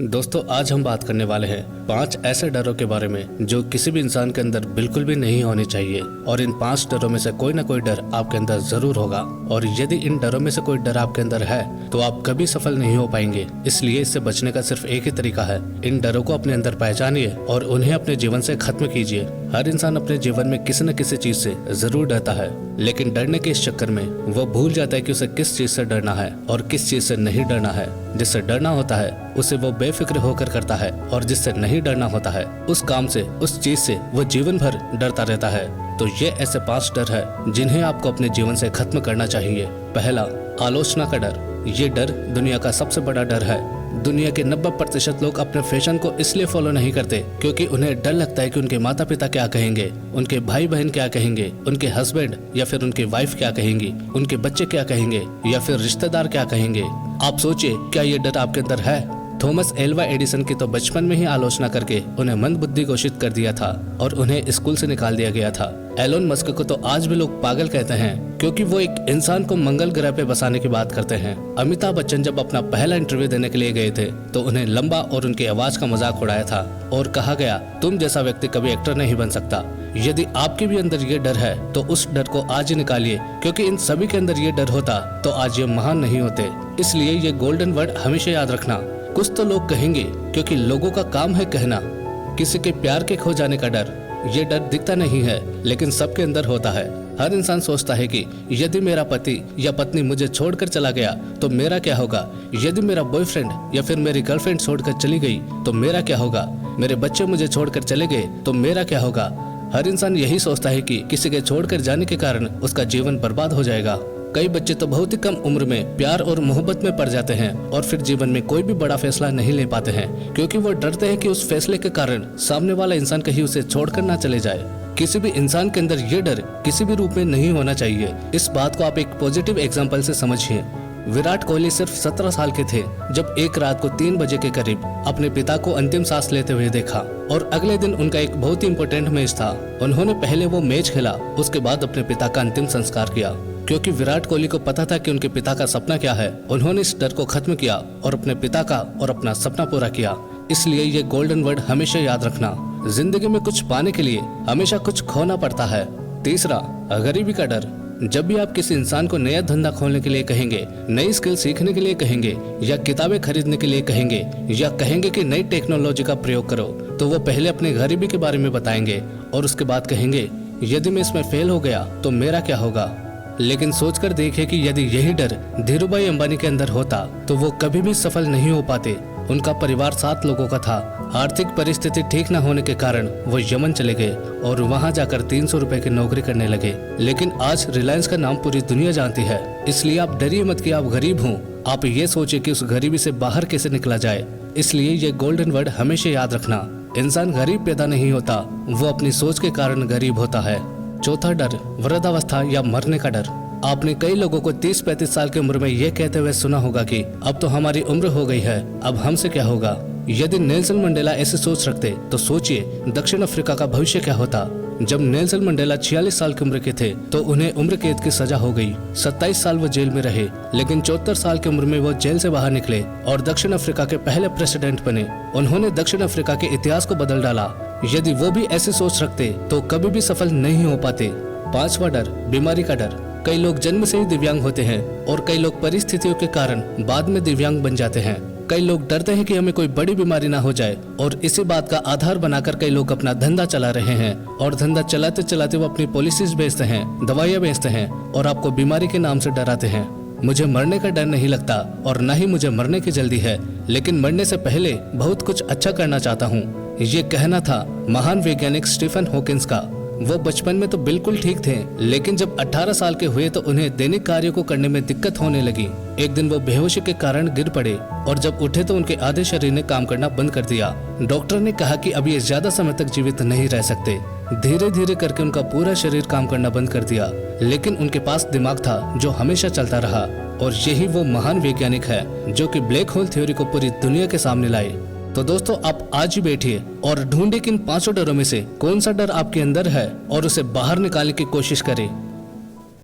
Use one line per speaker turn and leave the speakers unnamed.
दोस्तों आज हम बात करने वाले हैं 5 ऐसे डरों के बारे में जो किसी भी इंसान के अंदर बिल्कुल भी नहीं होने चाहिए। और इन 5 डरों में से कोई ना कोई डर आपके अंदर जरूर होगा, और यदि इन डरों में से कोई डर आपके अंदर है तो आप कभी सफल नहीं हो पाएंगे। इसलिए इससे बचने का सिर्फ एक ही तरीका है, इन डरों को अपने अंदर पहचानिए और उन्हें अपने जीवन से खत्म कीजिए। हर इंसान अपने जीवन में किसी न किसी चीज से जरूर डरता है, लेकिन डरने के इस चक्कर में वो भूल जाता है कि उसे किस चीज से डरना है और किस चीज से नहीं डरना है। जिससे डरना होता है उसे वो बेफिक्र होकर करता है, और जिससे नहीं डरना होता है उस काम से, उस चीज से वो जीवन भर डरता रहता है। तो ये ऐसे 5 डर है जिन्हें आपको अपने जीवन से खत्म करना चाहिए। पहला, आलोचना का डर। ये डर दुनिया का सबसे बड़ा डर है। दुनिया के 90% लोग अपने फैशन को इसलिए फॉलो नहीं करते क्योंकि उन्हें डर लगता है कि उनके माता पिता क्या कहेंगे, उनके भाई बहन क्या कहेंगे, उनके हस्बैंड या फिर उनकी वाइफ क्या कहेंगी, उनके बच्चे क्या कहेंगे या फिर रिश्तेदार क्या कहेंगे। आप सोचिए, क्या ये डर आपके अंदर है? थॉमस एल्वा एडिसन की तो बचपन में ही आलोचना करके उन्हें मंदबुद्धि घोषित कर दिया था और उन्हें स्कूल से निकाल दिया गया था। एलोन मस्क को तो आज भी लोग पागल कहते हैं क्योंकि वो एक इंसान को मंगल ग्रह पे बसाने की बात करते हैं। अमिताभ बच्चन जब अपना पहला इंटरव्यू देने के लिए गए थे तो उन्हें लंबा और उनकी आवाज का मजाक उड़ाया था और कहा गया, तुम जैसा व्यक्ति कभी एक्टर नहीं बन सकता। यदि आपके भी अंदर ये डर है तो उस डर को आज ही निकालिए, क्योंकि इन सभी के अंदर ये डर होता तो आज ये महान नहीं होते। इसलिए ये गोल्डन वर्ड हमेशा याद रखना। कुछ तो लोग कहेंगे, क्योंकि लोगों का काम है कहना। किसी के प्यार के खो जाने का डर, ये डर दिखता नहीं है लेकिन सबके अंदर होता है। हर इंसान सोचता है कि यदि मेरा पति या पत्नी मुझे छोड़कर चला गया तो मेरा क्या होगा, यदि मेरा बॉयफ्रेंड या फिर मेरी गर्लफ्रेंड छोड़कर चली गई तो मेरा क्या होगा, मेरे बच्चे मुझे छोड़कर चले गए तो मेरा क्या होगा। हर इंसान यही सोचता है कि किसी के छोड़कर जाने के कारण उसका जीवन बर्बाद हो जाएगा। कई बच्चे तो बहुत ही कम उम्र में प्यार और मोहब्बत में पड़ जाते हैं और फिर जीवन में कोई भी बड़ा फैसला नहीं ले पाते हैं, क्योंकि वो डरते हैं कि उस फैसले के कारण सामने वाला इंसान कहीं उसे छोड़कर ना चले जाए। किसी भी इंसान के अंदर ये डर किसी भी रूप में नहीं होना चाहिए। इस बात को आप एक पॉजिटिव एग्जाम्पल से समझिए। विराट कोहली सिर्फ 17 साल के थे जब एक रात को 3 बजे के करीब अपने पिता को अंतिम सांस लेते हुए देखा, और अगले दिन उनका एक बहुत ही इम्पोर्टेंट मैच था। उन्होंने पहले वो मैच खेला, उसके बाद अपने पिता का अंतिम संस्कार किया। क्योंकि विराट कोहली को पता था कि उनके पिता का सपना क्या है, उन्होंने इस डर को खत्म किया और अपने पिता का और अपना सपना पूरा किया। इसलिए ये गोल्डन वर्ड हमेशा याद रखना। जिंदगी में कुछ पाने के लिए हमेशा कुछ खोना पड़ता है। तीसरा, गरीबी का डर। जब भी आप किसी इंसान को नया धंधा खोलने के लिए कहेंगे, नई स्किल सीखने के लिए कहेंगे, या किताबें खरीदने के लिए कहेंगे, या कहेंगे कि नई टेक्नोलॉजी का प्रयोग करो, तो वो पहले अपने गरीबी के बारे में बताएंगे और उसके बाद कहेंगे, यदि मैं इसमें फेल हो गया तो मेरा क्या होगा। लेकिन सोचकर देखिए कि यदि यही डर धीरूभाई अंबानी के अंदर होता तो वो कभी भी सफल नहीं हो पाते। उनका परिवार 7 लोगों का था। आर्थिक परिस्थिति ठीक न होने के कारण वो यमन चले गए और वहां जाकर 300 रुपए की नौकरी करने लगे। लेकिन आज रिलायंस का नाम पूरी दुनिया जानती है। इसलिए आप डरिए मत कि आप गरीब हों, आप ये सोचिए कि उस गरीबी से बाहर कैसे निकला जाए। इसलिए ये गोल्डन वर्ड हमेशा याद रखना। इंसान गरीब पैदा नहीं होता, वो अपनी सोच के कारण गरीब होता है। चौथा डर, वृद्धावस्था या मरने का डर। आपने कई लोगों को 30-35 साल की उम्र में ये कहते हुए सुना होगा कि अब तो हमारी उम्र हो गई है, अब हमसे क्या होगा। यदि नेल्सन मंडेला ऐसे सोच रखते तो सोचिए दक्षिण अफ्रीका का भविष्य क्या होता। जब नेल्सन मंडेला 46 साल की उम्र के थे तो उन्हें उम्र कैद की सजा हो गई। 27 साल वो जेल में रहे, लेकिन 74 साल की उम्र में वो जेल से बाहर निकले और दक्षिण अफ्रीका के पहले प्रेसिडेंट बने। उन्होंने दक्षिण अफ्रीका के इतिहास को बदल डाला। यदि वो भी ऐसे सोच रखते तो कभी भी सफल नहीं हो पाते। 5वां डर, बीमारी का डर। कई लोग जन्म से ही दिव्यांग होते हैं और कई लोग परिस्थितियों के कारण बाद में दिव्यांग बन जाते हैं। कई लोग डरते हैं कि हमें कोई बड़ी बीमारी ना हो जाए, और इसी बात का आधार बनाकर कई लोग अपना धंधा चला रहे हैं, और धंधा चलाते चलाते वो अपनी पॉलिसीज बेचते हैं, दवाइयाँ बेचते हैं और आपको बीमारी के नाम से डराते हैं। मुझे मरने का डर नहीं लगता और न ही मुझे मरने की जल्दी है, लेकिन मरने से पहले बहुत कुछ अच्छा करना चाहता हूँ। ये कहना था महान वैज्ञानिक स्टीफन हॉकिंस का। वो बचपन में तो बिल्कुल ठीक थे, लेकिन जब 18 साल के हुए तो उन्हें दैनिक कार्यों को करने में दिक्कत होने लगी। एक दिन वो बेहोशी के कारण गिर पड़े और जब उठे तो उनके आधे शरीर ने काम करना बंद कर दिया। डॉक्टर ने कहा कि अब ये ज्यादा समय तक जीवित नहीं रह सकते। धीरे धीरे करके उनका पूरा शरीर काम करना बंद कर दिया, लेकिन उनके पास दिमाग था जो हमेशा चलता रहा, और यही वो महान वैज्ञानिक है जो कि ब्लैक होल थ्योरी को पूरी दुनिया के सामने लाए। तो दोस्तों, आप आज ही बैठिए और ढूंढिए कि इन 5 डरों में से कौन सा डर आपके अंदर है और उसे बाहर निकालने की कोशिश करें।